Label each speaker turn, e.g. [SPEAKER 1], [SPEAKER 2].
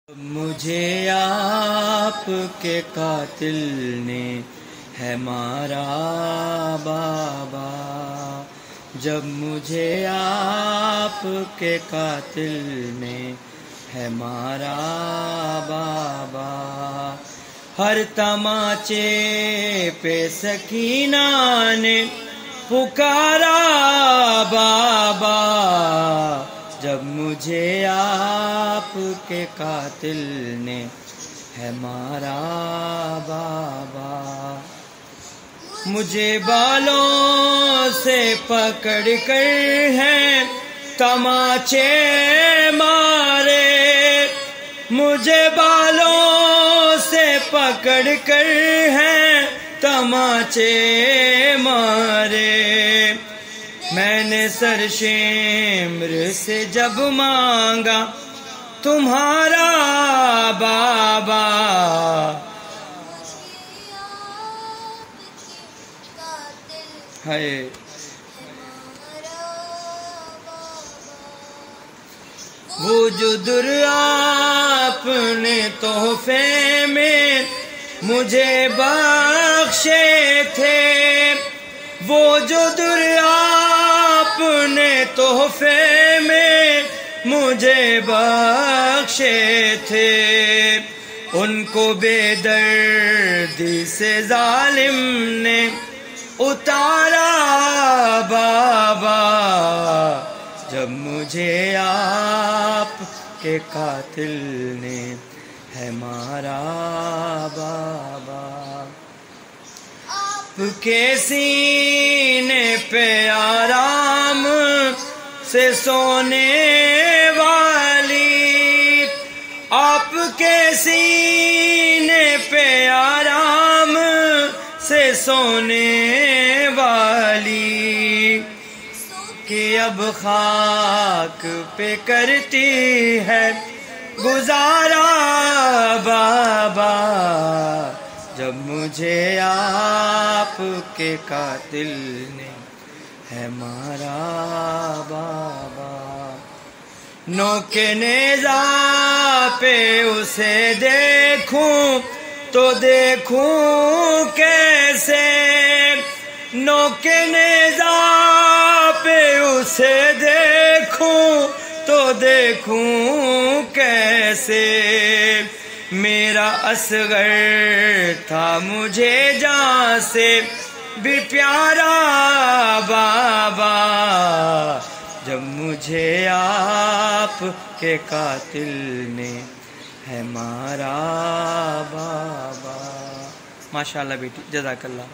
[SPEAKER 1] مجھے آپ کے قاتل نے ہے مارا بابا، جب مجھے آپ کے قاتل نے ہے مارا بابا، ہر تماچے پہ سکینہ نے پکارا بابا، جب مجھے آپ کے قاتل نے ہے مارا بابا، مجھے بالوں سے پکڑ کر ہیں تماچے مارے، مجھے بالوں سے پکڑ کر ہیں تماچے مارے، میں نے سرشمر سے جب مانگا تمہارا بابا، ہے وہ جو در آپ نے تحفے میں مجھے بخشے تھے، وہ جو در آپ نے تحفے میں مجھے بخشے تھے، ان کو بے دردی سے ظالم نے اتارا بابا، جب مجھے آپ کے قاتل نے ہے مارا بابا، آپ کے سینے پہ آرام سے سونے والی، آپ کے سینے پہ آرام سے سونے والی، کہ اب خاک پہ کرتی ہے گزارا بابا، جب مجھے آپ کے قاتل نے ہے مارا بابا، نوک نیزہ پہ اسے دیکھوں تو دیکھوں کیسے، نوک نیزہ پہ اسے دیکھوں تو دیکھوں کیسے، میرا اصغر تھا مجھے جان سے بھی پیارا بابا، جب مجھے آپ کے قاتل نے ہے مارا بابا۔ ماشاءاللہ بیٹی، جزاک اللہ۔